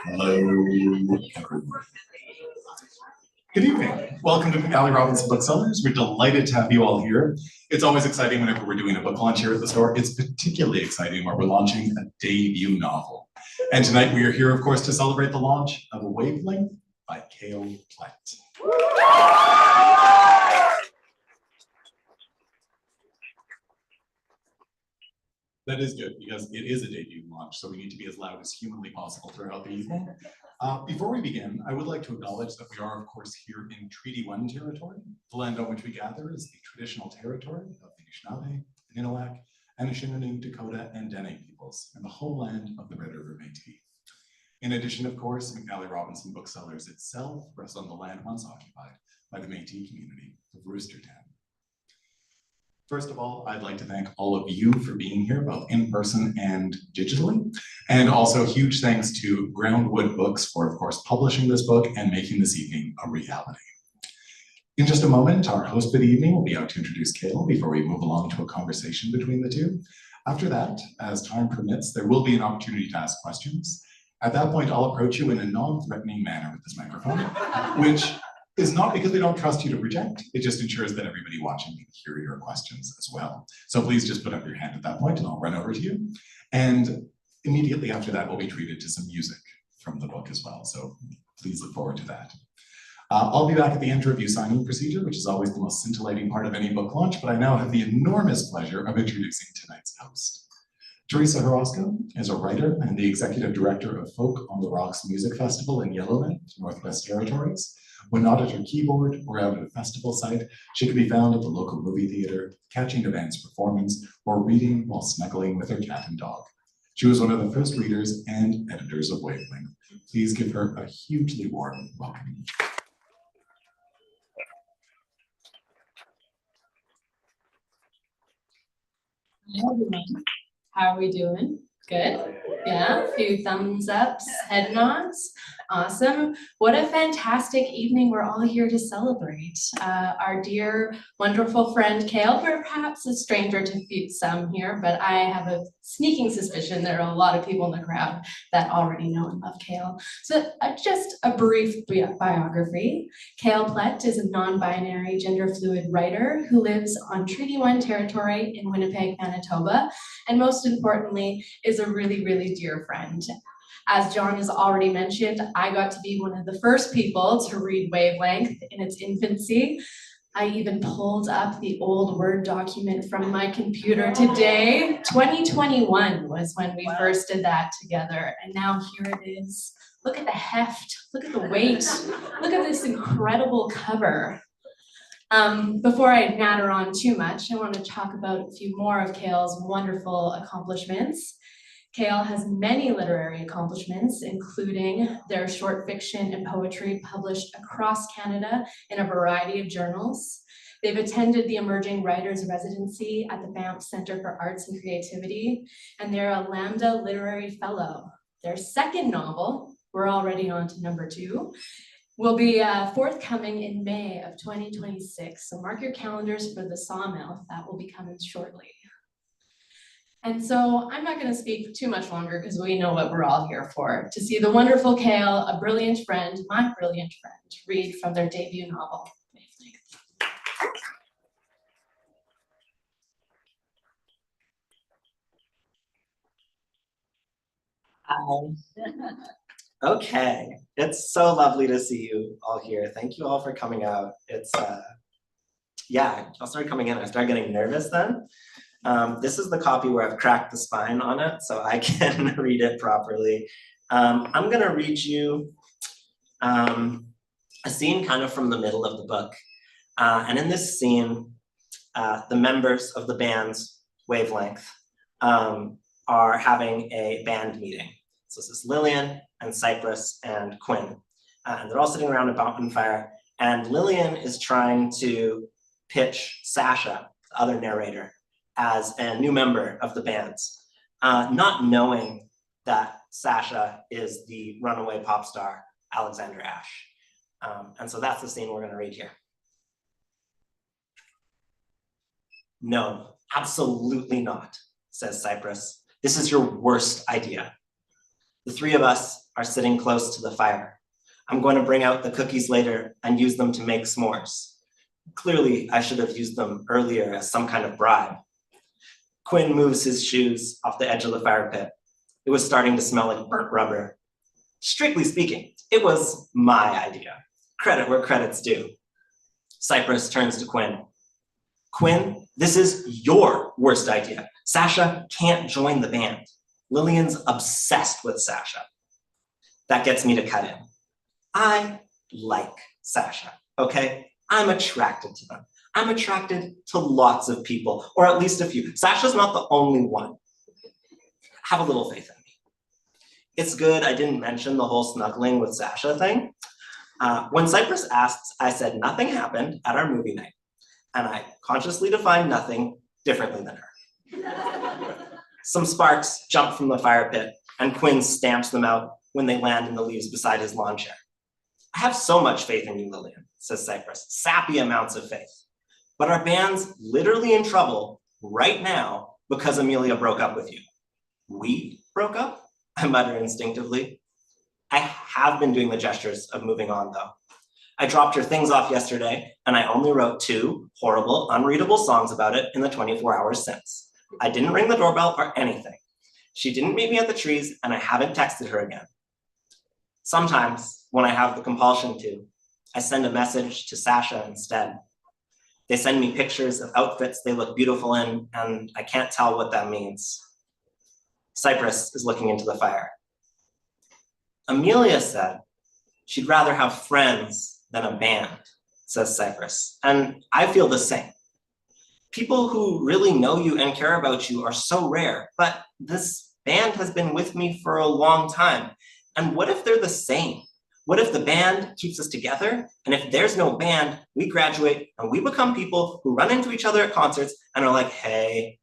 Hello. Good evening. Welcome to Alley Robinson Booksellers. We're delighted to have you all here. It's always exciting whenever we're doing a book launch here at the store. It's particularly exciting when we're launching a debut novel. And tonight we are here, of course, to celebrate the launch of Wavelength by Cale Plett. That is good, because it is a debut launch, so we need to be as loud as humanly possible throughout the evening. Before we begin, I would like to acknowledge that we are, of course, here in Treaty 1 territory. The land on which we gather is the traditional territory of the Anishinaabe, Niniwak, Anishinaabe, Dakota, and Dene peoples, and the homeland of the Red River Métis. In addition, of course, McNally Robinson Booksellers itself rests on the land once occupied by the Métis community of Roostertown. First of all, I'd like to thank all of you for being here, both in person and digitally. And also huge thanks to Groundwood Books for, of course, publishing this book and making this evening a reality. In just a moment, our host for the evening will be out to introduce Cale before we move along to a conversation between the two. After that, as time permits, there will be an opportunity to ask questions. At that point, I'll approach you in a non-threatening manner with this microphone, which is not because we don't trust you to project, it just ensures that everybody watching can hear your questions as well. So please just put up your hand at that point and I'll run over to you. And immediately after that, we'll be treated to some music from the book as well. So please look forward to that. I'll be back at the end to review signing procedure, which is always the most scintillating part of any book launch, but I now have the enormous pleasure of introducing tonight's host. Teresa Horosko is a writer and the executive director of Folk on the Rocks Music Festival in Yellowknife, Northwest Territories. When not at her keyboard or out at a festival site, she can be found at the local movie theater, catching a band's performance, or reading while snuggling with her cat and dog. She was one of the first readers and editors of Wavelength. Please give her a hugely warm welcome. Hi everyone. How are we doing? Good? Yeah, a few thumbs ups, head nods. Awesome. What a fantastic evening we're all here to celebrate. Our dear, wonderful friend Cale, perhaps a stranger to some here, but I have a sneaking suspicion there are a lot of people in the crowd that already know and love Cale. So just a brief biography. Cale Plett is a non-binary, gender-fluid writer who lives on Treaty 1 territory in Winnipeg, Manitoba, and most importantly, is a really, really dear friend. As John has already mentioned, I got to be one of the first people to read Wavelength in its infancy. I even pulled up the old Word document from my computer today. 2021 was when we first did that together, and now here it is. Look at the heft, look at the weight, look at this incredible cover. Before I natter on too much, I want to talk about a few more of Cale's wonderful accomplishments. Cale has many literary accomplishments, including their short fiction and poetry published across Canada in a variety of journals. They've attended the Emerging Writers Residency at the Banff Centre for Arts and Creativity, and they're a Lambda Literary Fellow. Their second novel, we're already on to number 2, will be forthcoming in May of 2026. So mark your calendars for the Sawmouth, that will be coming shortly. And so I'm not going to speak too much longer because we know what we're all here for, to see the wonderful Cale, a brilliant friend, my brilliant friend, read from their debut novel, Wavelength. Okay, it's so lovely to see you all here. Thank you all for coming out. It's, yeah, I started coming in, I started getting nervous then. This is the copy where I've cracked the spine on it, so I can read it properly. I'm gonna read you a scene kind of from the middle of the book. And in this scene, the members of the band's Wavelength are having a band meeting. So this is Lillian and Cypress and Quinn. And they're all sitting around a bonfire, and Lillian is trying to pitch Sasha, the other narrator, as a new member of the band, not knowing that Sasha is the runaway pop star, Alexander Ash. And so that's the scene we're gonna read here. No, absolutely not, says Cypress. This is your worst idea. The three of us are sitting close to the fire. I'm going to bring out the cookies later and use them to make s'mores. Clearly, I should have used them earlier as some kind of bribe. Quinn moves his shoes off the edge of the fire pit. It was starting to smell like burnt rubber. Strictly speaking, it was my idea. Credit where credit's due. Cypress turns to Quinn. Quinn, this is your worst idea. Sasha can't join the band. Lillian's obsessed with Sasha. That gets me to cut in. I like Sasha, okay? I'm attracted to them. I'm attracted to lots of people, or at least a few. Sasha's not the only one. Have a little faith in me. It's good I didn't mention the whole snuggling with Sasha thing. When Cypress asks, I said nothing happened at our movie night, and I consciously defined nothing differently than her. Some sparks jump from the fire pit, and Quinn stamps them out when they land in the leaves beside his lawn chair. I have so much faith in you, Lillian, says Cypress, sappy amounts of faith. But our band's literally in trouble right now because Amelia broke up with you. We broke up? I mutter instinctively. I have been doing the gestures of moving on, though. I dropped her things off yesterday, and I only wrote 2 horrible, unreadable songs about it in the 24 hours since. I didn't ring the doorbell or anything. She didn't meet me at the trees, and I haven't texted her again. Sometimes, when I have the compulsion to, I send a message to Sasha instead. They send me pictures of outfits they look beautiful in, and I can't tell what that means. Cypress is looking into the fire. Amelia said she'd rather have friends than a band, says Cypress, and I feel the same. People who really know you and care about you are so rare, but this band has been with me for a long time. And what if they're the same? What if the band keeps us together? And if there's no band, we graduate and we become people who run into each other at concerts and are like, hey,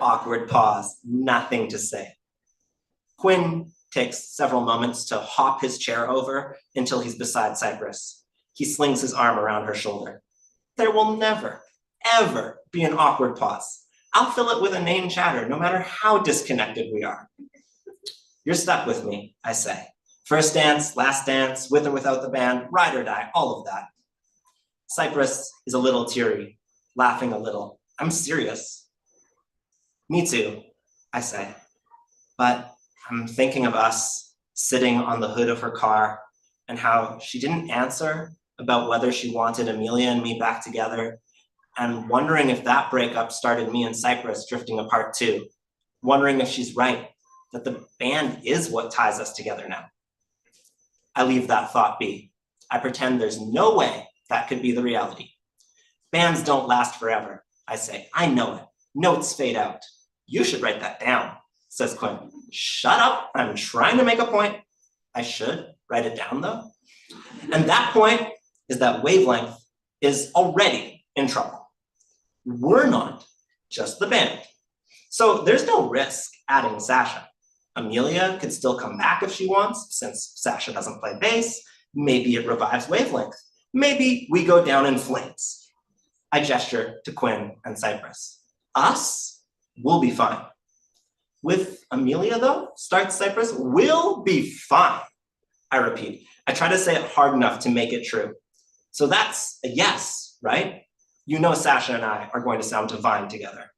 awkward pause, nothing to say. Quinn takes several moments to hop his chair over until he's beside Cypress. He slings his arm around her shoulder. There will never, ever be an awkward pause. I'll fill it with inane chatter, no matter how disconnected we are. You're stuck with me, I say. First dance, last dance, with or without the band, ride or die, all of that. Cypress is a little teary, laughing a little. I'm serious. Me too, I say. But I'm thinking of us sitting on the hood of her car and how she didn't answer about whether she wanted Amelia and me back together, and wondering if that breakup started me and Cypress drifting apart too. Wondering if she's right, that the band is what ties us together now. I leave that thought be. I pretend there's no way that could be the reality. Bands don't last forever, I say. I know it. Notes fade out. You should write that down, says Quinn. Shut up, I'm trying to make a point. I should write it down though. And that point is that Wavelength is already in trouble. We're not, just the band. So there's no risk adding Sasha. Amelia could still come back if she wants, since Sasha doesn't play bass. Maybe it revives Wavelength. Maybe we go down in flames. I gesture to Quinn and Cypress. Us? We'll be fine. With Amelia though, starts Cypress, we'll be fine. I repeat, I try to say it hard enough to make it true. So that's a yes, right? You know Sasha and I are going to sound divine together.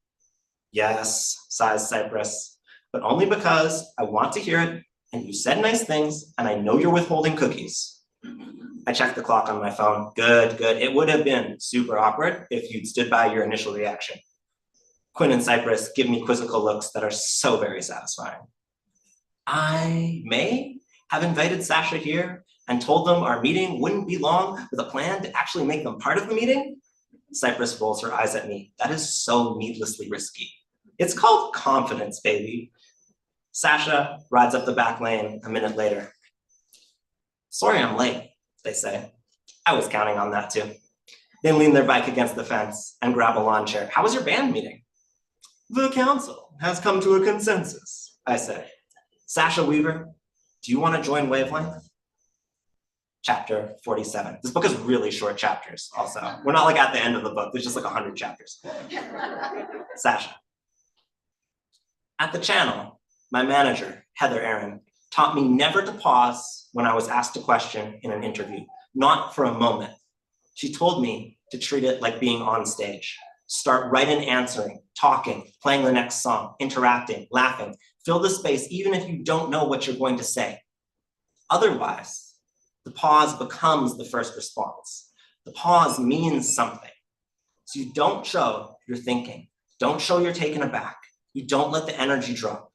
Yes, sighs Cypress, but only because I want to hear it, and you said nice things, and I know you're withholding cookies. I checked the clock on my phone. Good, good. It would have been super awkward if you'd stood by your initial reaction. Quinn and Cypress give me quizzical looks that are so very satisfying. I may have invited Sasha here and told them our meeting wouldn't be long with a plan to actually make them part of the meeting. Cypress rolls her eyes at me. That is so needlessly risky. It's called confidence, baby. Sasha rides up the back lane a minute later. Sorry I'm late, they say. I was counting on that too. They lean their bike against the fence and grab a lawn chair. How was your band meeting? The council has come to a consensus, I say. Sasha Weaver, do you want to join Wavelength? Chapter 47. This book is really short chapters also. We're not like at the end of the book, there's just like 100 chapters. Sasha. At the channel, my manager, Heather Aaron, taught me never to pause when I was asked a question in an interview, not for a moment. She told me to treat it like being on stage. Start right in answering, talking, playing the next song, interacting, laughing. Fill the space even if you don't know what you're going to say. Otherwise, the pause becomes the first response. The pause means something. So you don't show you're thinking. Don't show you're taken aback. You don't let the energy drop.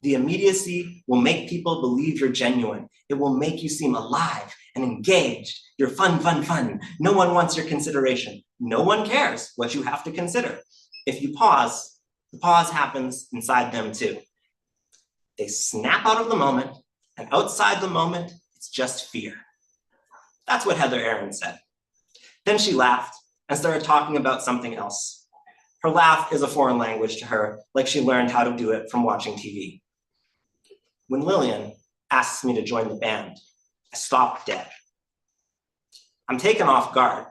The immediacy will make people believe you're genuine. It will make you seem alive and engaged. You're fun, fun, fun. No one wants your consideration. No one cares what you have to consider. If you pause, the pause happens inside them too. They snap out of the moment, and outside the moment, it's just fear. That's what Heather Aaron said. Then she laughed and started talking about something else. Her laugh is a foreign language to her, like she learned how to do it from watching TV. When Lillian asks me to join the band, I stop dead. I'm taken off guard,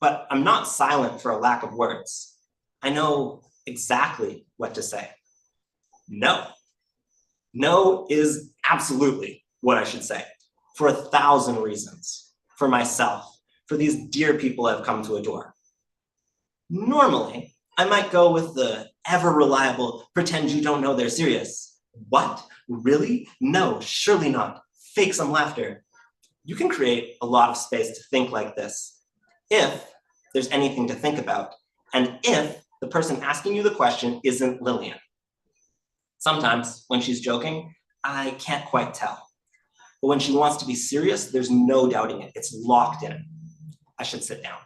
but I'm not silent for a lack of words. I know exactly what to say. No. No is absolutely what I should say, for 1,000 reasons, for myself, for these dear people I've come to adore. Normally, I might go with the ever-reliable, pretend you don't know they're serious. What? Really? No, surely not. Fake some laughter. You can create a lot of space to think like this, if there's anything to think about, and if the person asking you the question isn't Lillian. Sometimes, when she's joking, I can't quite tell. But when she wants to be serious, there's no doubting it. It's locked in. I should sit down.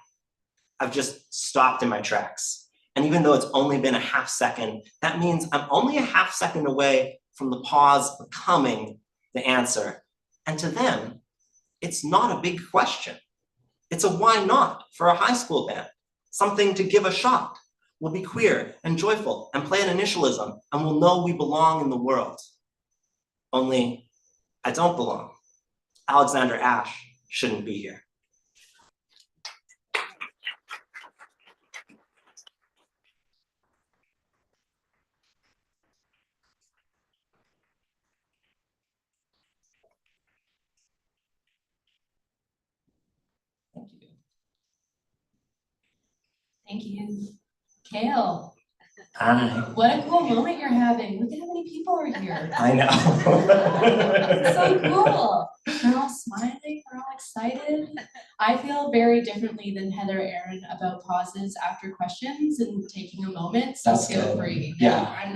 I've just stopped in my tracks. And even though it's only been a half second, that means I'm only a half second away from the pause becoming the answer. And to them, it's not a big question. It's a why not for a high school band, something to give a shot. We'll be queer and joyful and play an initialism, and we'll know we belong in the world. Only I don't belong. Alexander Ash shouldn't be here. Thank you. Thank you. Cale, Hi. what a cool moment you're having. Look at how many people are here. I know. It's so cool. They're all smiling, they're all excited. I feel very differently than Heather Aaron about pauses after questions and taking a moment, so That's feel good. free. Yeah. I'm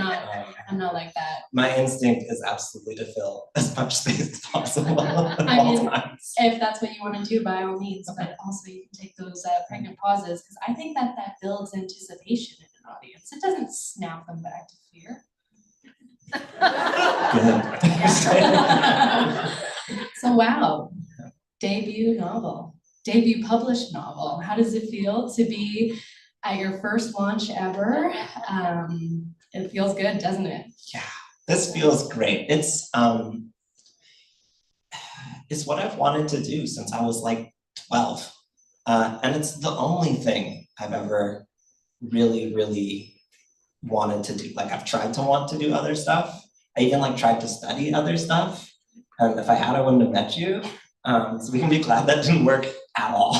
not like that. My instinct is absolutely to fill as much space as possible I all mean, times. if that's what you want to do, by all means, but also you can take those pregnant pauses, because I think that builds anticipation in an audience. It doesn't snap them back to fear. So wow, debut novel, debut published novel. How does it feel to be at your first launch ever? It feels good, doesn't it? Yeah, this feels great. It's what I've wanted to do since I was like 12. And it's the only thing I've ever really wanted to do. Like I've tried to want to do other stuff. I even like tried to study other stuff. And if I had, I wouldn't have met you. So we can be glad that didn't work at all.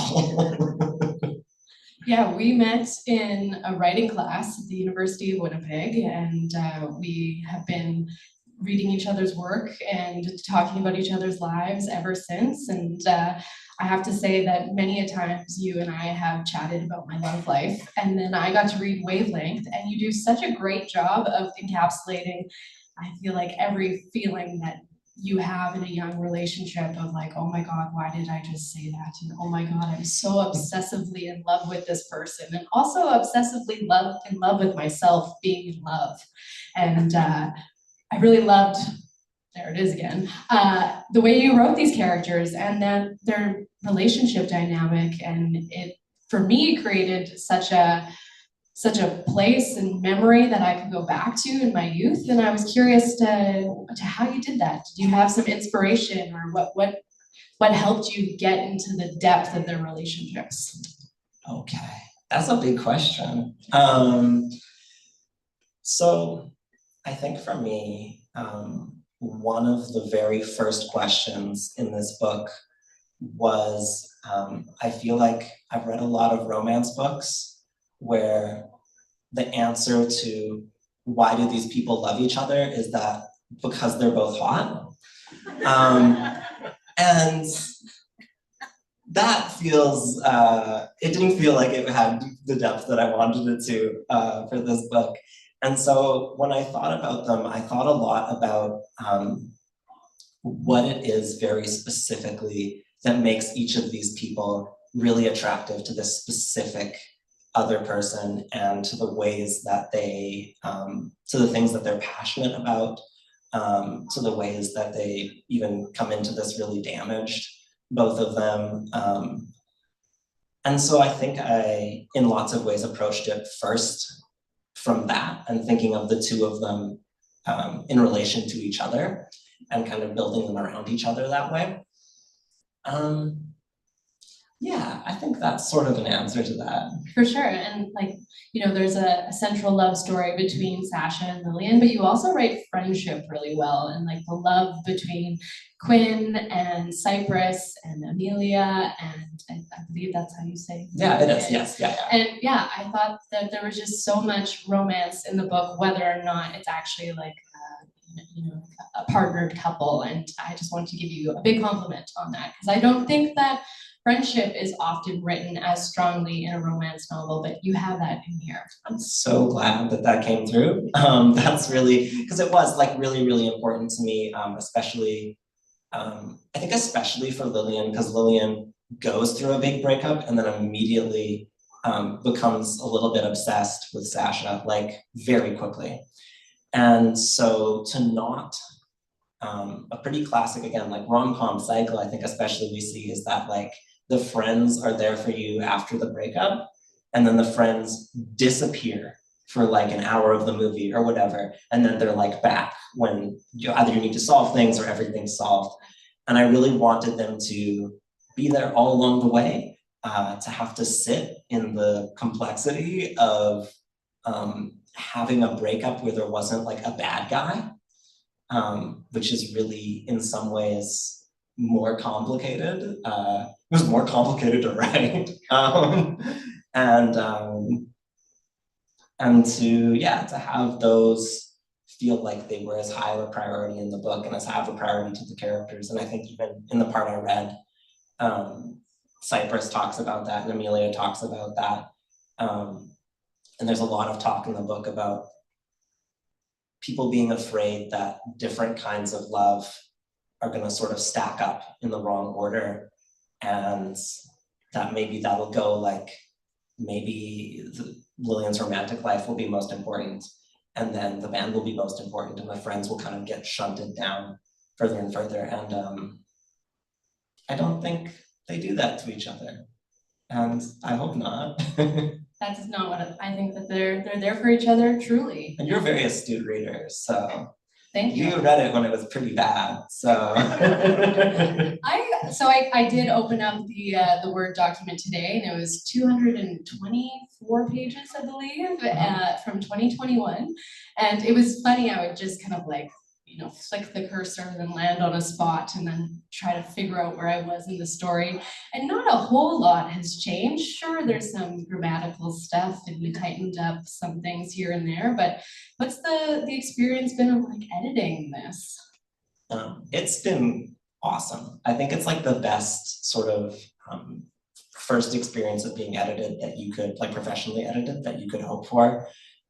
Yeah, we met in a writing class at the University of Winnipeg, and we have been reading each other's work and talking about each other's lives ever since. And I have to say that many a times you and I have chatted about my love life, and then I got to read Wavelength, and you do such a great job of encapsulating, I feel like, every feeling that you have in a young relationship of like, oh my God, why did I just say that? And oh my God, I'm so obsessively in love with this person, and also obsessively in love with myself being in love. And I really loved, there it is again, the way you wrote these characters and then their relationship dynamic, and it for me, created such a place and memory that I could go back to in my youth. And I was curious to how you did that. Did you have some inspiration, or what helped you get into the depth of their relationships? Okay, that's a big question. So I think for me, one of the very first questions in this book was, I feel like I've read a lot of romance books where the answer to why do these people love each other is that because they're both hot. And that feels, it didn't feel like it had the depth that I wanted it to for this book. And so when I thought about them, I thought a lot about what it is very specifically that makes each of these people really attractive to this specific other person, and to the ways that they, to the things that they're passionate about, to the ways that they even come into this really damaged, both of them. And so I think I, in lots of ways, approached it first from that, and thinking of the two of them in relation to each other, and kind of building them around each other that way. Yeah, I think that's sort of an answer to that. For sure. And like, you know, there's a central love story between Sasha and Lillian, but you also write friendship really well, and like the love between Quinn and Cypress and Amelia, and I believe that's how you say it. Yeah, it is, yes, yeah. And yeah, I thought that there was just so much romance in the book, whether or not it's actually like a partnered couple. And I just want to give you a big compliment on that, because I don't think that friendship is often written as strongly in a romance novel, but you have that in here. I'm so glad that that came through. That's really, because it was like really, really important to me, especially, I think especially for Lillian, because Lillian goes through a big breakup and then immediately becomes a little bit obsessed with Sasha, like very quickly. And so to not, a pretty classic, again, like rom-com cycle, I think especially we see is that like the friends are there for you after the breakup, and then the friends disappear for like an hour of the movie or whatever, and then they're like back when either you need to solve things or everything's solved. And I really wanted them to be there all along the way, to have to sit in the complexity of having a breakup where there wasn't like a bad guy, which is really in some ways more complicated. It was more complicated to write, and to have those feel like they were as high of a priority in the book and as high of a priority to the characters. And I think even in the part I read, Cypress talks about that and Amelia talks about that. And there's a lot of talk in the book about people being afraid that different kinds of love are going to sort of stack up in the wrong order, and that maybe that'll go like, maybe Lillian's romantic life will be most important, and then the band will be most important, and the friends will kind of get shunted down further and further. And I don't think they do that to each other, and I hope not. That is not what I think, that they're there for each other, truly. And you're a very astute reader, so. Thank you. You read it when it was pretty bad, so. I did open up the Word document today, and it was 224 pages, I believe, from 2021. And it was funny, I would just kind of like, flick the cursor and then land on a spot and then try to figure out where I was in the story. And not a whole lot has changed. Sure, there's some grammatical stuff and we tightened up some things here and there, but what's the experience been of like editing this? It's been awesome. I think it's like the best sort of first experience of being edited that you could, like professionally edited, that you could hope for.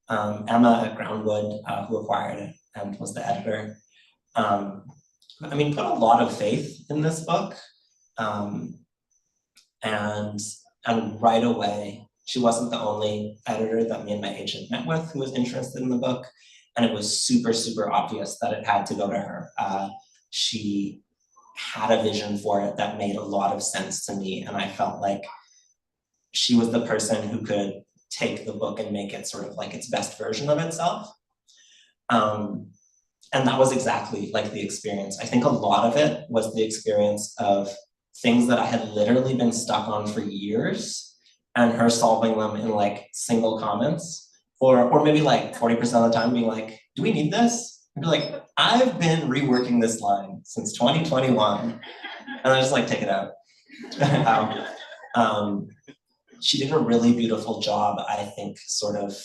Emma at Groundwood, who acquired it and was the editor, put a lot of faith in this book. And right away, she wasn't the only editor that me and my agent met with who was interested in the book. And it was super, super obvious that it had to go to her. She had a vision for it that made a lot of sense to me. And I felt like she was the person who could take the book and make it sort of like its best version of itself. And that was exactly like the experience. I think a lot of it was the experience of things that I had literally been stuck on for years, and her solving them in like single comments, or maybe like 40% of the time being like, do we need this? I'd be like, I've been reworking this line since 2021, and I just like take it out. She did a really beautiful job, I think, sort of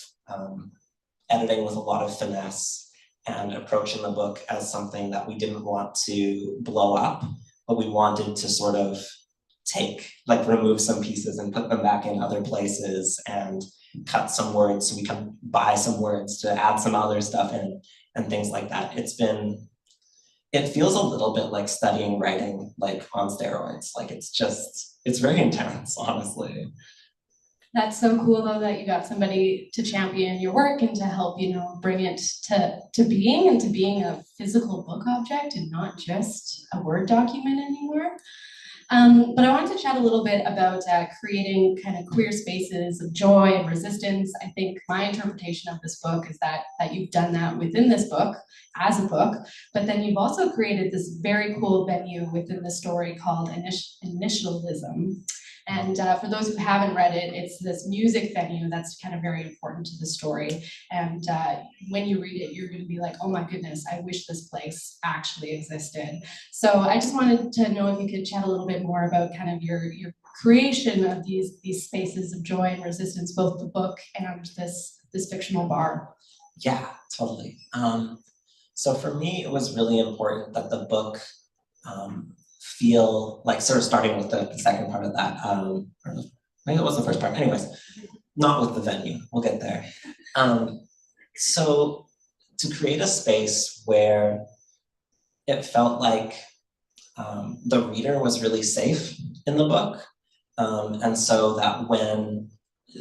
editing with a lot of finesse and approaching the book as something that we didn't want to blow up, but we wanted to sort of remove some pieces and put them back in other places and cut some words so we can buy some words to add some other stuff in and things like that. It feels a little bit like studying writing like on steroids. Like it's very intense, honestly. That's so cool though that you got somebody to champion your work and to help, bring it to being a physical book object and not just a Word document anymore. But I wanted to chat a little bit about creating kind of queer spaces of joy and resistance. I think my interpretation of this book is that you've done that within this book as a book, but then you've also created this very cool venue within the story called Initialism. And for those who haven't read it, it's this music venue that's kind of very important to the story. And when you read it, you're going to be like, oh my goodness, I wish this place actually existed. So I just wanted to know if you could chat a little bit more about kind of your creation of these spaces of joy and resistance, both the book and this fictional bar. Yeah, totally. So for me, it was really important that the book feel like, sort of starting with the second part of that, or maybe it was the first part, anyways, not with the venue, we'll get there. So to create a space where it felt like the reader was really safe in the book, and so that when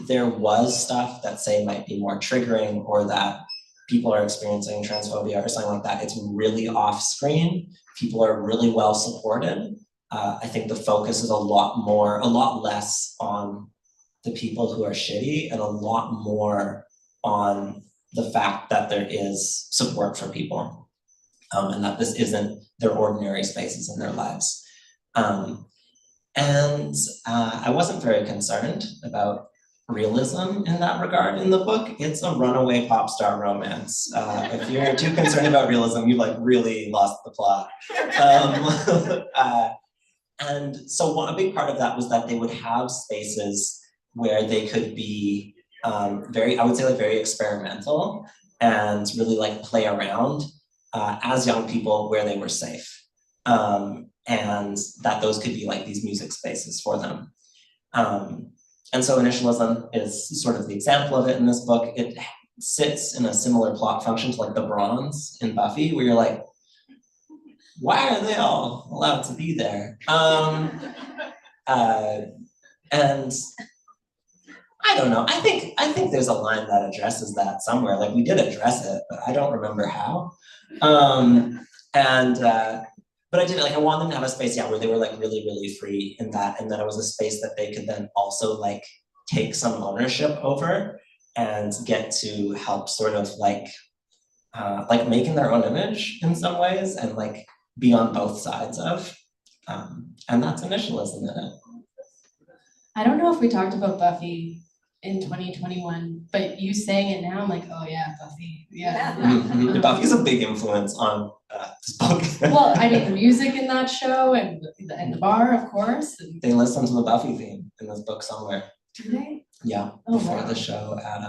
there was stuff that say might be more triggering or that people are experiencing transphobia or something like that, it's really off screen. People are really well supported. I think the focus is a lot less on the people who are shitty and a lot more on the fact that there is support for people, and that this isn't their ordinary spaces in their lives. And I wasn't very concerned about realism in that regard in the book. It's a runaway pop star romance. If you're too concerned about realism, you've like really lost the plot. And so a big part of that was that they would have spaces where they could be I would say like very experimental and really like play around as young people where they were safe. And that those could be like these music spaces for them. And so Initialism is sort of the example of it in this book. It sits in a similar plot function to like the Bronze in Buffy, where you're like, why are they all allowed to be there? And I don't know, I think there's a line that addresses that somewhere. Like we did address it, but I don't remember how. But I did, like, I want them to have a space, yeah, where they were like really, really free in that, and that it was a space that they could then also like take some ownership over and get to help sort of like making their own image in some ways and like be on both sides of, and that's Initialism in it. I don't know if we talked about Buffy in 2021, but you saying it now, I'm like, oh yeah, Buffy, yeah. Mm-hmm. Buffy's a big influence on this book. Well, I mean, the music in that show and the bar, of course. And... They listen to the Buffy theme in this book somewhere. Do they? Yeah, oh, before wow. The show at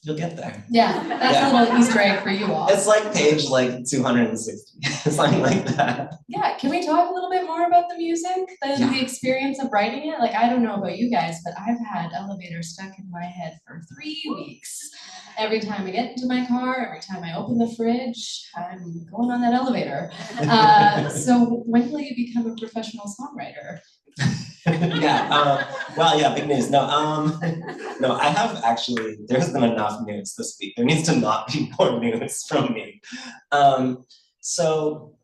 you'll get there. Yeah, that's a little Easter egg for you all. It's like page like 260, something like that. Yeah, can we talk a little bit more about the music, the experience of writing it? Like, I don't know about you guys, but I've had elevators stuck in my head for 3 weeks. Every time I get into my car, every time I open the fridge, I'm going on that elevator. So when will you become a professional songwriter? Well, yeah, big news. No, I have actually, there's been enough news this week. There needs to not be more news from me. So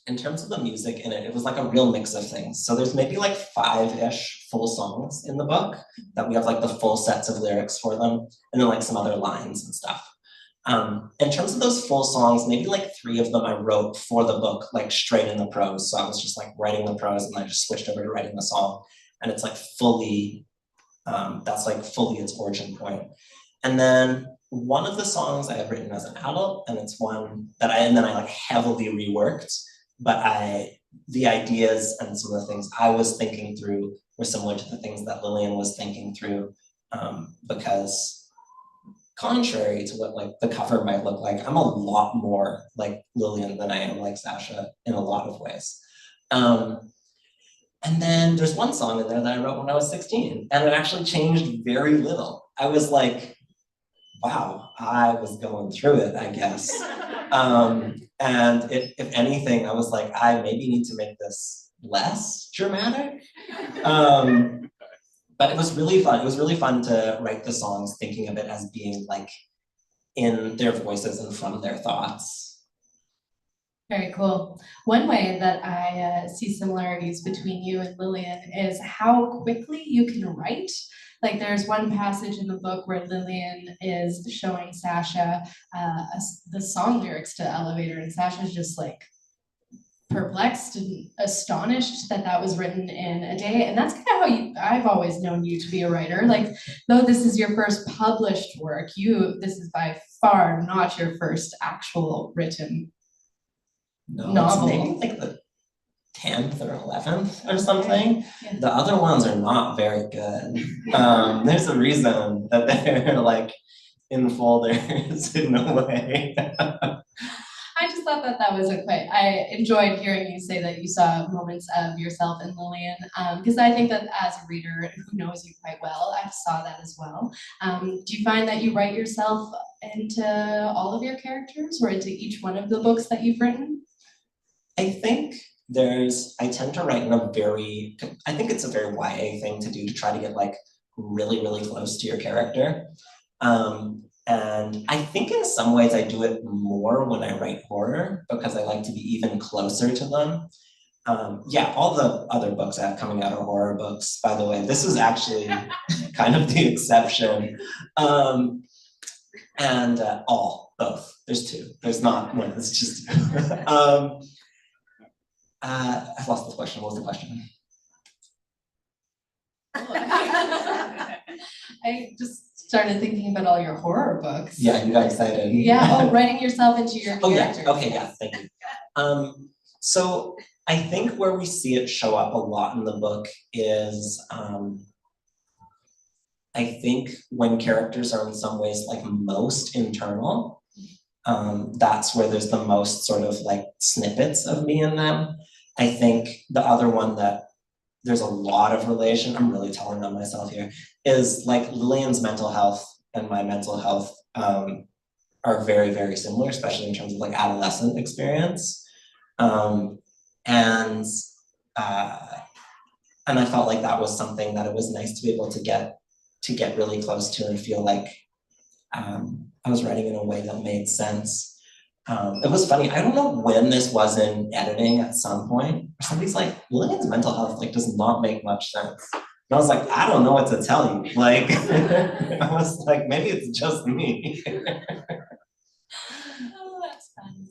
in terms of the music in it, it was like a real mix of things. So there's maybe like 5-ish full songs in the book, that we have like the full sets of lyrics for them, and then like some other lines and stuff. In terms of those full songs, maybe like 3 of them I wrote for the book, like straight in the prose. So I was just like writing the prose and I just switched over to writing the song. And it's like fully, that's like fully its origin point. And then one of the songs I have written as an adult, and it's one that I like heavily reworked, but the ideas and some of the things I was thinking through were similar to the things that Lillian was thinking through, because contrary to what like the cover might look like, I'm a lot more like Lillian than I am like Sasha in a lot of ways. And then there's one song in there that I wrote when I was 16, and it actually changed very little. I was like, wow, I was going through it, I guess. And if anything, I was like, I maybe need to make this less dramatic. But it was really fun. It was really fun to write the songs thinking of it as being like in their voices and from their thoughts. Very cool. One way that I see similarities between you and Lillian is how quickly you can write. Like there's one passage in the book where Lillian is showing Sasha the song lyrics to Elevator, and Sasha's just like perplexed and astonished that that was written in a day. And that's kind of how I've always known you to be a writer. Like, though this is your first published work, this is by far not your first actual written novel. It's maybe like the 10th or 11th or something. Yeah. The other ones are not very good. There's a reason that they're like in folders in a way. I just thought that was I enjoyed hearing you say that you saw moments of yourself in Lillian, because I think that as a reader who knows you quite well, I saw that as well. Do you find that you write yourself into all of your characters or into each one of the books that you've written? I think I tend to write I think it's a very YA thing to do, to try to get like really, really close to your character. And I think in some ways I do it more when I write horror, because I like to be even closer to them. Yeah, all the other books I have coming out are horror books, by the way. This is actually kind of the exception. And both. There's 2. There's not one, it's just 2. I've lost the question. What was the question? I just started thinking about all your horror books. Yeah, you got excited. Yeah, writing yourself into your characters. Yeah, okay, yeah, thank you. So I think where we see it show up a lot in the book is, I think when characters are in some ways like most internal, that's where there's the most sort of like snippets of me in them. I think the other one that there's a lot of relation, I'm really telling on myself here, is like Lillian's mental health and my mental health are very, very similar, especially in terms of like adolescent experience. And I felt like that was something that it was nice to be able to get really close to and feel like I was writing in a way that made sense. It was funny, I don't know when this was in editing at some point, somebody's like, Lillian's mental health like does not make much sense. And I was like, I don't know what to tell you. Like, I was like, maybe it's just me. Oh, that's fun.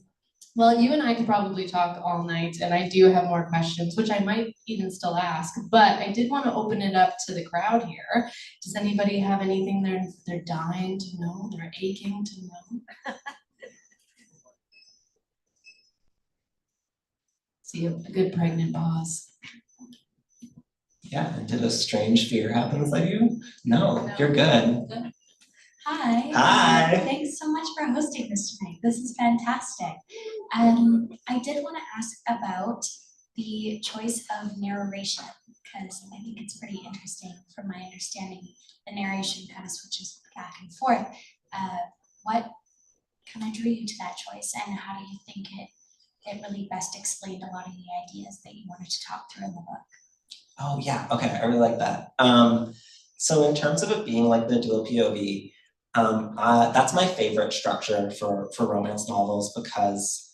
Well, you and I could probably talk all night, and I do have more questions, which I might even still ask, but I did want to open it up to the crowd here. Does anybody have anything they're dying to know, they're aching to know? See a good pregnant pause. Yeah, did a strange fear happen with you? No, you're good. Hi. Hi. Thanks so much for hosting this tonight. This is fantastic. I did want to ask about the choice of narration, because I think it's pretty interesting. From my understanding, the narration kind of switches back and forth. What kind of drew you to that choice, and how do you think it really best explained a lot of the ideas that you wanted to talk through in the book? Oh yeah, okay, I really like that. So in terms of it being like the dual POV, that's my favorite structure for romance novels, because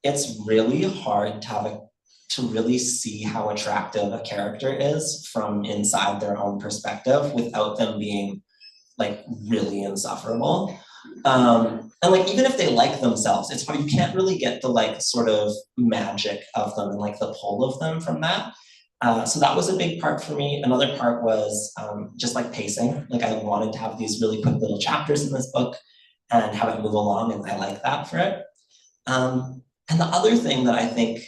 it's really hard to have to really see how attractive a character is from inside their own perspective without them being like really insufferable. And like, even if they like themselves, it's hard, you can't really get the like sort of magic of them and like the pull of them from that. So that was a big part for me. Another part was just like pacing. Like I wanted to have these really quick little chapters in this book and have it move along, and I like that for it. And the other thing that I think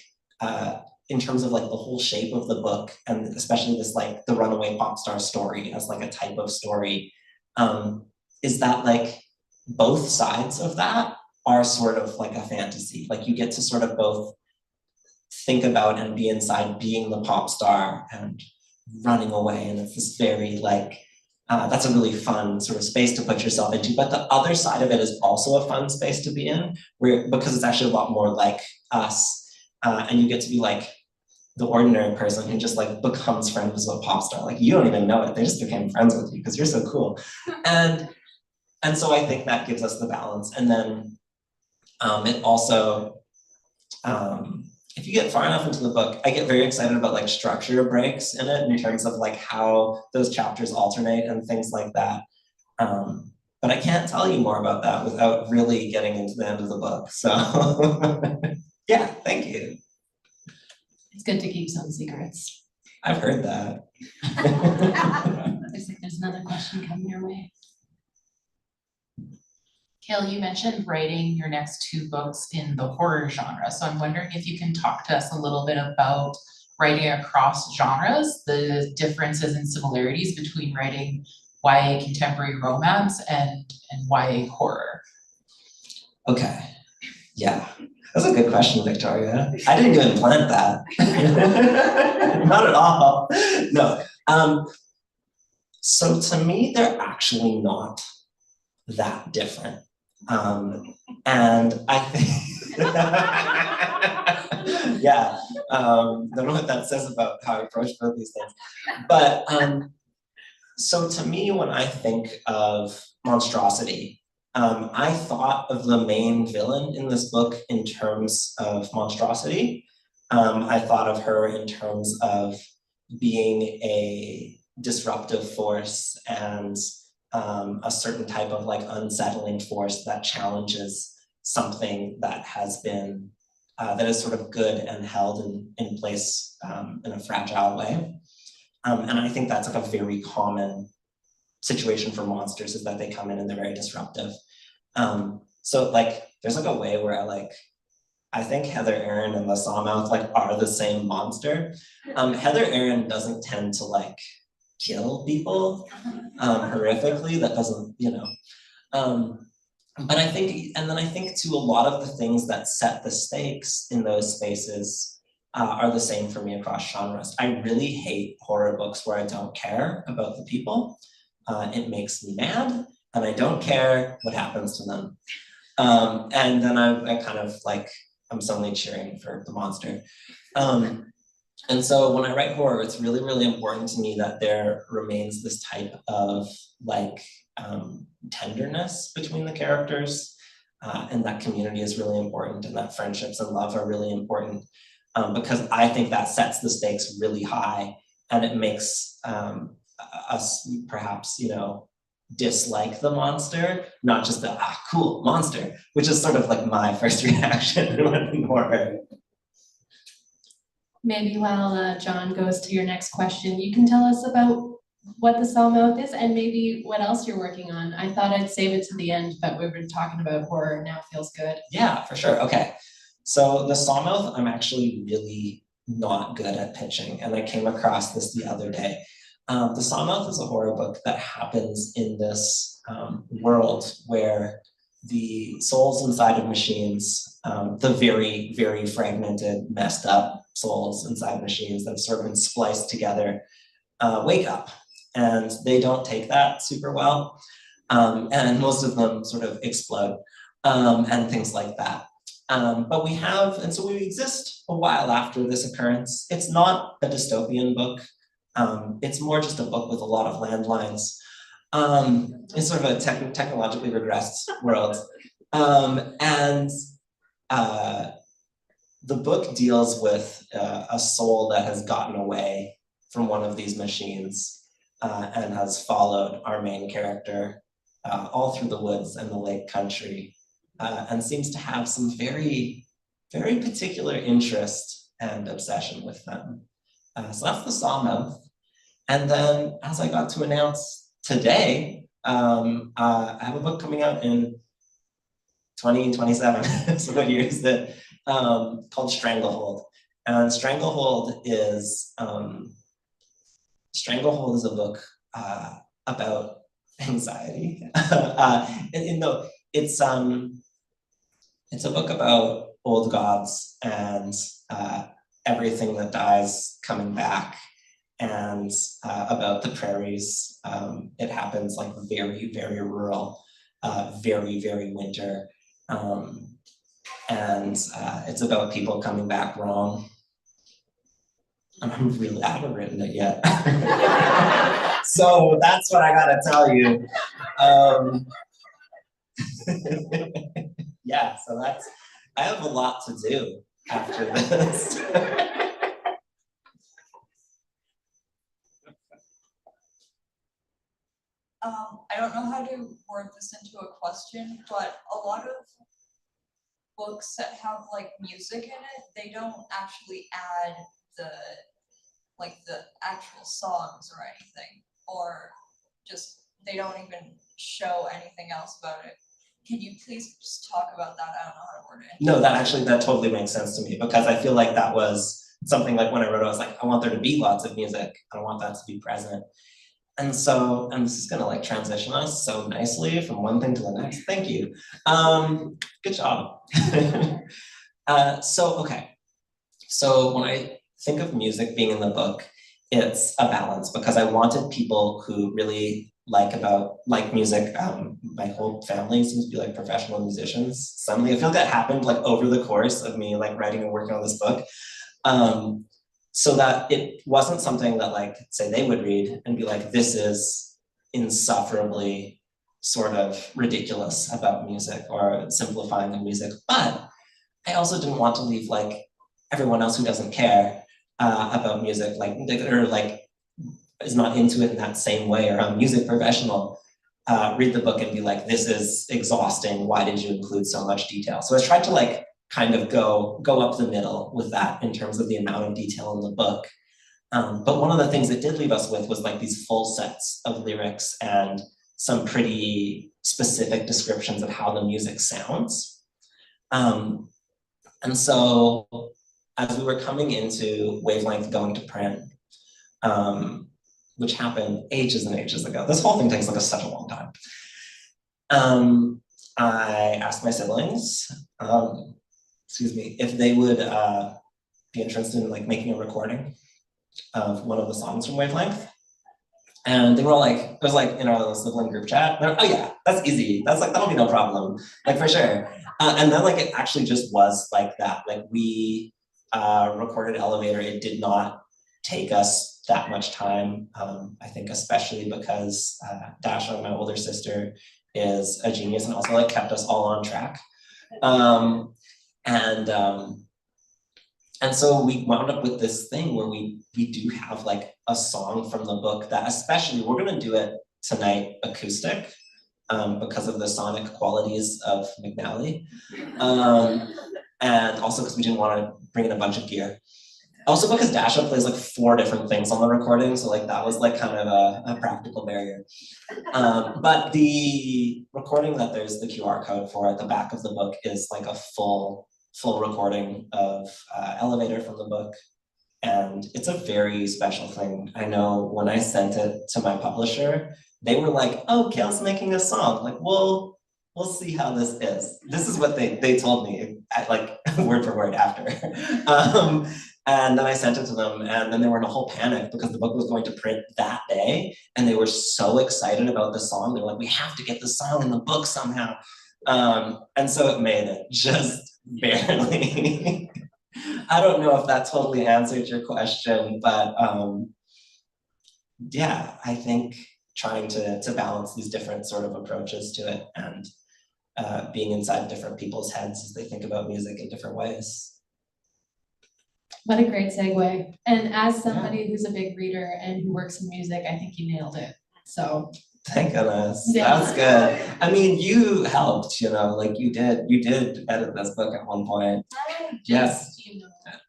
in terms of like the whole shape of the book, and especially this like the runaway pop star story as like a type of story, is that like both sides of that are sort of like a fantasy. Like you get to sort of both think about and be inside being the pop star and running away, and it's this very like that's a really fun sort of space to put yourself into. But the other side of it is also a fun space to be in, where because it's actually a lot more like us, and you get to be like the ordinary person who just like becomes friends with a pop star. Like you don't even know it; they just became friends with you because you're so cool. And so I think that gives us the balance. And then it also, if you get far enough into the book, I get very excited about like structure breaks in it in terms of like how those chapters alternate and things like that. But I can't tell you more about that without really getting into the end of the book. So yeah, thank you. It's good to keep some secrets. I've heard that. Looks like there's another question coming your way. Cale, you mentioned writing your next 2 books in the horror genre. So I'm wondering if you can talk to us a little bit about writing across genres, the differences and similarities between writing YA contemporary romance and YA horror. Okay, yeah. That's a good question, Victoria. I didn't even plan that. Not at all. No. So to me, they're actually not that different. And I think, yeah, don't know what that says about how I approach both these things. But so to me, when I think of monstrosity, I thought of the main villain in this book in terms of monstrosity. I thought of her in terms of being a disruptive force and a certain type of like unsettling force that challenges something that has been, that is sort of good and held in place in a fragile way. And I think that's like a very common situation for monsters, is that they come in and they're very disruptive. So like, there's like a way where I think Heather Aaron and the Sawmouth like are the same monster. Heather Aaron doesn't tend to like kill people horrifically. That doesn't, you know. But I think, and then I think too, a lot of the things that set the stakes in those spaces are the same for me across genres. I really hate horror books where I don't care about the people. It makes me mad, and I don't care what happens to them. And then I kind of like, I'm suddenly cheering for the monster. And so when I write horror, it's really, really important to me that there remains this type of like tenderness between the characters, and that community is really important, and that friendships and love are really important, because I think that sets the stakes really high, and it makes us perhaps, you know, dislike the monster, not just the cool monster, which is sort of like my first reaction when horror. Maybe while John goes to your next question, you can tell us about what the Sawmouth is and maybe what else you're working on. I thought I'd save it to the end, but we've been talking about horror, now feels good. Yeah, for sure. Okay. So the Sawmouth, I'm actually really not good at pitching, and I came across this the other day. The Sawmouth is a horror book that happens in this world where the souls inside of machines, the very, very fragmented, messed up souls inside machines that have sort of been spliced together, wake up. And they don't take that super well. And most of them sort of explode and things like that. But we have, and so we exist a while after this occurrence. It's not a dystopian book. It's more just a book with a lot of landlines. It's sort of a technologically regressed world. And the book deals with a soul that has gotten away from one of these machines and has followed our main character all through the woods and the lake country and seems to have some very, very particular interest and obsession with them. So that's the Saw month. And then, as I got to announce today, I have a book coming out in 2027, so what year is it? Called Stranglehold. And Stranglehold is a book about anxiety. It's a book about old gods and everything that dies coming back, and about the prairies. It happens like very, very rural, very, very winter. And it's about people coming back wrong. I haven't written it yet. So that's what I gotta tell you. Yeah, so I have a lot to do after this. I don't know how to word this into a question, but a lot of books that have like music in it, they don't actually add the actual songs or anything, or just they don't even show anything else about it. Can you please just talk about that? I don't know how to word it. No, that totally makes sense to me, because I feel like that was something like when I wrote it, I was like, I want there to be lots of music. I don't want that to be present. And so, and this is gonna like transition us so nicely from one thing to the next. Thank you. Good job. Okay. So when I think of music being in the book, it's a balance, because I wanted people who really like music. My whole family seems to be like professional musicians. Suddenly I feel that happened like over the course of me like writing and working on this book. So that it wasn't something that like, say they would read and be like, this is insufferably sort of ridiculous about music or simplifying the music. But I also didn't want to leave like everyone else who doesn't care about music, or like is not into it in that same way, or a music professional, read the book and be like, this is exhausting. Why did you include so much detail? So I tried to like kind of go up the middle with that in terms of the amount of detail in the book. But one of the things it did leave us with was like these full sets of lyrics and some pretty specific descriptions of how the music sounds. And so as we were coming into Wavelength going to print, which happened ages and ages ago, this whole thing takes like such a long time. I asked my siblings, if they would be interested in like making a recording of one of the songs from Wavelength. And they were all like, it was like in our sibling group chat, they're like, oh yeah, that's easy. That's like, that'll be no problem, like for sure. And then like, it actually just was like that. Like we recorded Elevator, it did not take us that much time. I think especially because Dasha, my older sister, is a genius and also like kept us all on track. And so we wound up with this thing where we do have like a song from the book that, especially, we're gonna do it tonight acoustic because of the sonic qualities of McNally. And also because we didn't want to bring in a bunch of gear. Also because Dasha plays like 4 different things on the recording, so like that was like kind of a practical barrier. But the recording that there's the QR code for at the back of the book is like a full recording of Elevator from the book. And it's a very special thing. I know when I sent it to my publisher, they were like, oh, Cale's making a song. Like, we'll see how this is. This is what they told me, like word for word after. And then I sent it to them, and then they were in a whole panic because the book was going to print that day. And they were so excited about the song. They were like, we have to get the song in the book somehow. And so it made it, just barely. I don't know if that totally answered your question, but yeah, I think trying to balance these different sort of approaches to it and being inside different people's heads as they think about music in different ways. What a great segue. And as somebody who's a big reader and who works in music, I think you nailed it. So Thank goodness. Yeah. That's good. I mean, you helped, like you did edit this book at one point. I Yes. just,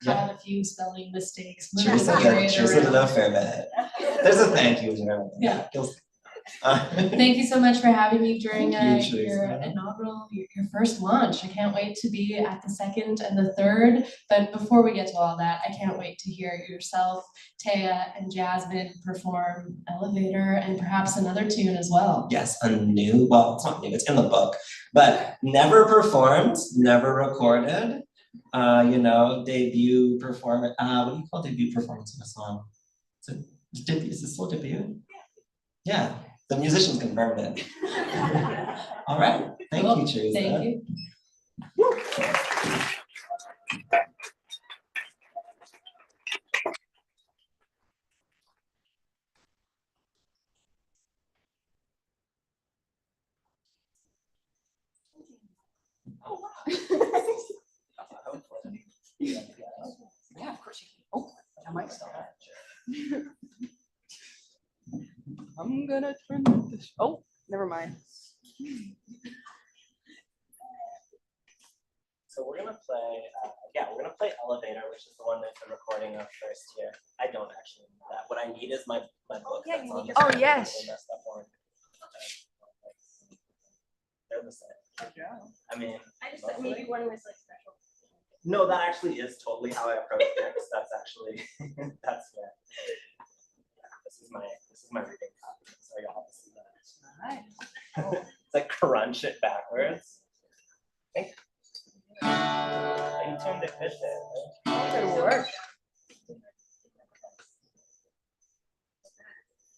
caught a few spelling mistakes. moved Teresa the period did a around. fair bit. There's a thank you there. Yeah. You'll- Thank you so much for having me during Thank you, your Teresa. inaugural, your first launch. I can't wait to be at the second and the third. But before we get to all that, I can't wait to hear yourself, Taya, and Jasmine perform Elevator and perhaps another tune as well. Yes, well, it's not new, it's in the book, but never performed, never recorded. Debut performance. What do you call debut performance of a song? Is it still debut? Yeah, the musicians confirmed it. All right, thank you, Teresa. Thank you. Yeah, of course you can. Oh, I might stop. I'm gonna turn this. Oh, never mind. So we're gonna play, Elevator, which is the one they've been recording of first here. I don't actually need that. What I need is my book. yeah, that's you on need the your- side. Oh, yes. Really messed up one. They're the same. I mean, I just thought maybe one was like special. no, that actually is totally how I approach books. That's actually, that's it. Yeah, this is my reading copy, so you'll have to see that. Nice. It's like crunch it backwards. Thank you. You turned it good there. Good work.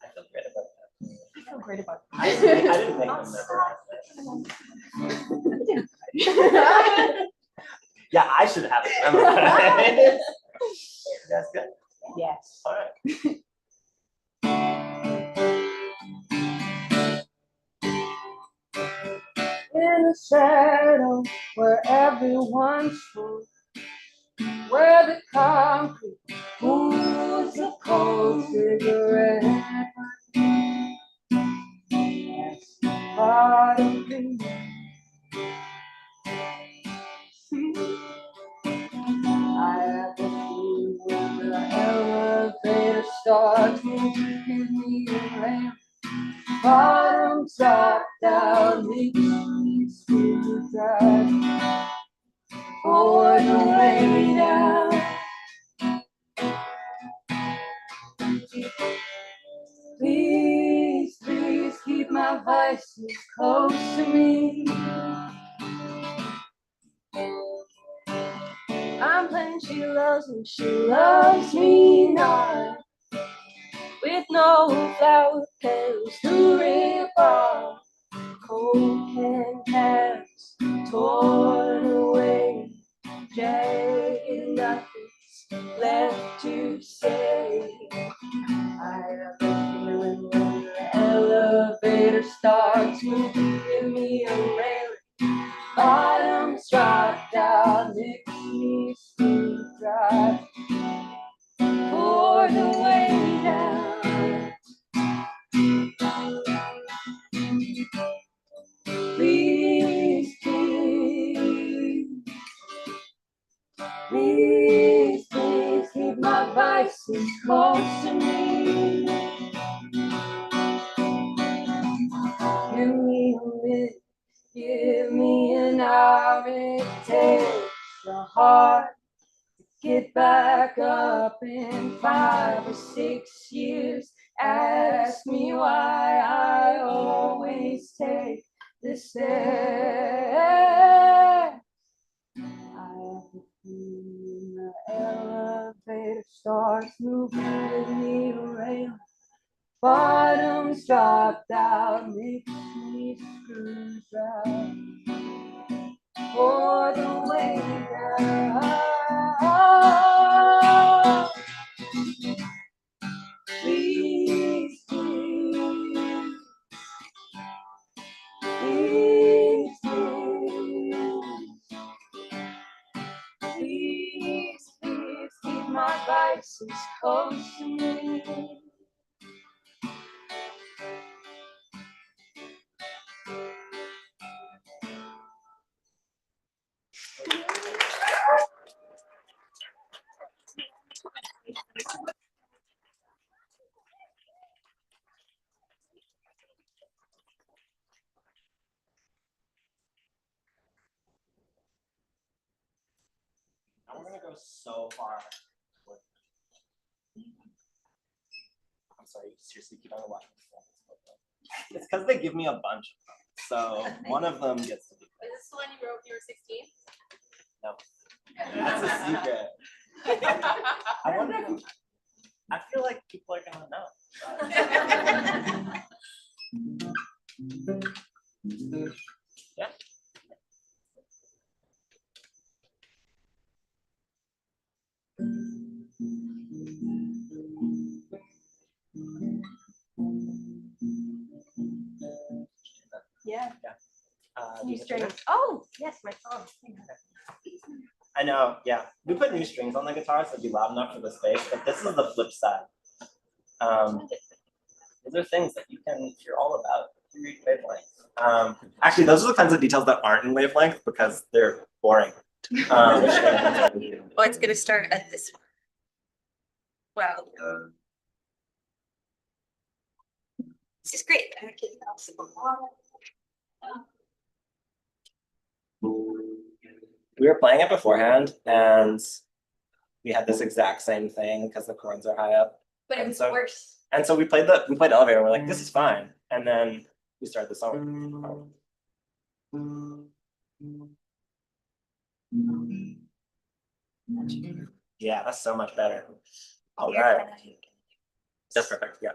I feel great about that. I feel great about I didn't make them memorize. Yeah, I should have it memorized. That's good. Yes. All right. In the shadow where everyone's full, where the concrete pools a cold cigarette. That's part of me. I have the feeling when the elevator starts moving me around. Bottoms drop down, makes me feel dry. For the way down. Please, please keep my vices close to me. I'm playing she loves me not. With no flower petals to rip off. Cold can cats torn away. Jagged nothing's left to say. I have a feeling when the elevator starts moving, give me a railing. Bottoms drop down, makes me smooth drive. For the way down. Please, please, please, please keep my vices close to me. Give me a minute, give me an hour. It takes a heart to get back up in 5 or 6 years. Ask me why I always take the stairs. I have the feeling the elevator starts moving with me around. Bottoms drop down, makes me screw dry. For the way down. Please, please, please, please, please, please keep voices close to me. Now we're gonna go so far. I'm sorry, seriously, keep on watching. It's because they give me a bunch of them. So one of them gets to be. Is this the one you wrote when you were 16? No. That's a secret. I wonder if I feel like people are gonna know. Yeah. Yeah. Do New you get the strings. Oh, yes, my phone. I know, yeah. We put new strings on the guitar so it'd be loud enough for the space, but this is the flip side. These are things that you can, if you're all about, you read Wavelength. Actually, those are the kinds of details that aren't in Wavelength because they're boring. Oh, it's gonna start at this one. Wow. This is great. I can also We were playing it beforehand and we had this exact same thing because the chords are high up. but it And was so- worse. And so we played Elevator and we're like, this is fine. And then we started the song. Yeah, that's so much better. All right, that's perfect, yeah.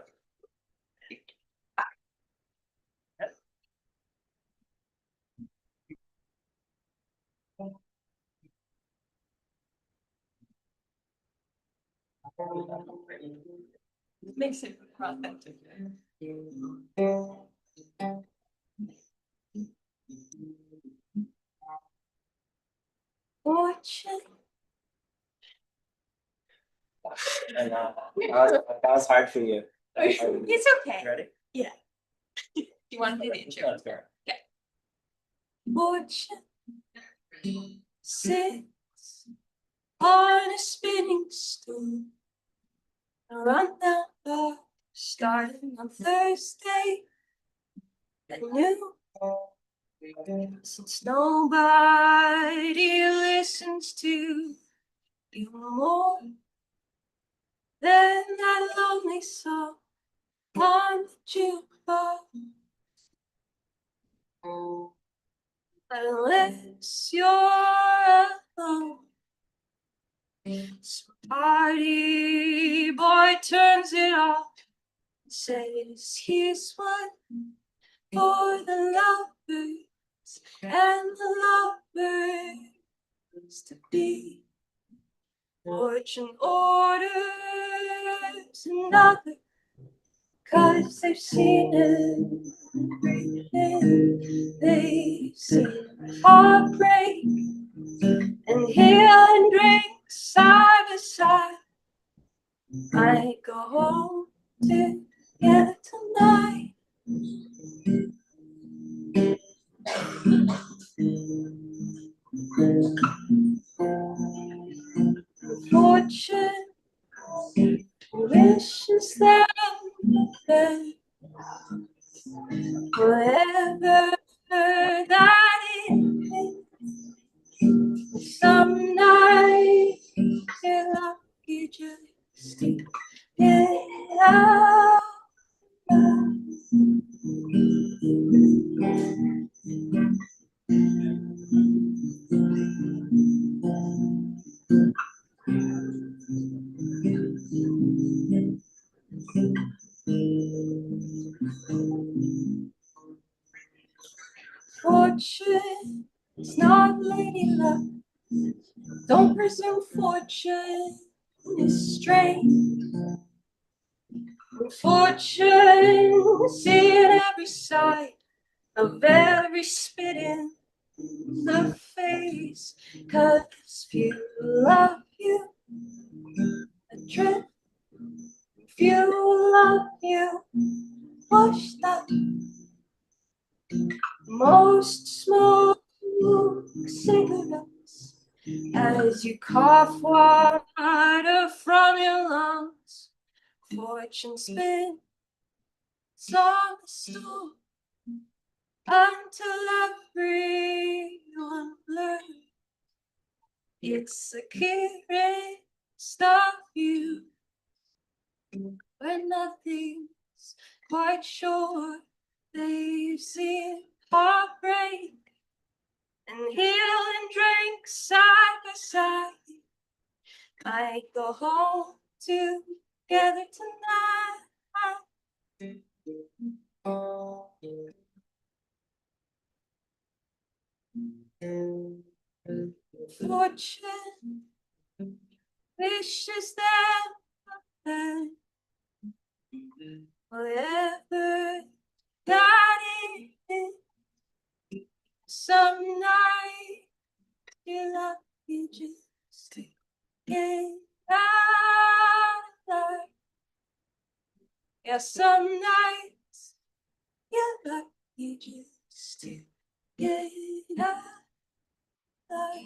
Makes it authentic. Fortune. And that was hard for you. That was hard for you. It's okay. You ready? You want to do the intro? Let's go. Fortune sits on a spinning stool around the bar, starting on Thursday at noon. Since nobody listens to you more than that lonely song on the jukebox. Unless you're alone, some party boy turns it off and says, here's one for the lovers and the lovers to be. Fortune orders another, 'cause they've seen everything. They've seen heartbreak and healing drinks side by side. I go home together tonight. Fortune wishes them well, whatever that is. Some night you're lucky just to get out. Fortune is not lady luck. Don't presume fortune is strange. Fortune seeing every side of every spit in the face. 'Cause people love you, drip, fuel up you, wash that most smoke cigarettes as you cough water from your lungs. Fortune spins on the stool until everyone learns it's a curious of you when nothing's quite sure. They've seen heartbreak and healing drinks side by side. Might go home together tonight. Fortune wishes them whatever that is. Some night you're lucky just to get out alive. Yeah, some nights you're lucky just to get out alive.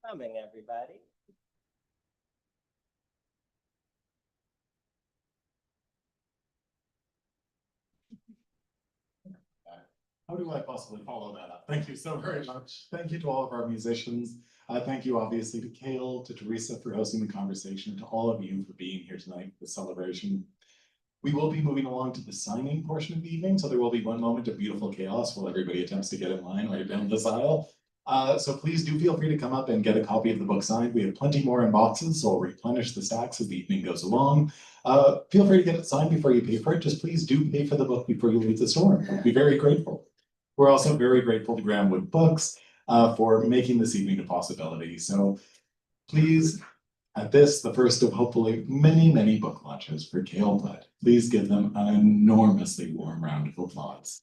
Coming, everybody. How do I possibly follow that up? Thank you so very much. Thank you to all of our musicians. Thank you obviously to Cale, to Teresa for hosting the conversation, to all of you for being here tonight for the celebration. We will be moving along to the signing portion of the evening, so there will be one moment of beautiful chaos while everybody attempts to get in line right down this aisle. So please do feel free to come up and get a copy of the book signed. We have plenty more in boxes, so we'll replenish the stacks as the evening goes along. Feel free to get it signed before you pay for it. Just please do pay for the book before you leave the store. We'll be very grateful. We're also very grateful to Groundwood Books for making this evening a possibility. So please, at this, the first of hopefully many, many book launches for Cale Plett, please give them an enormously warm round of applause.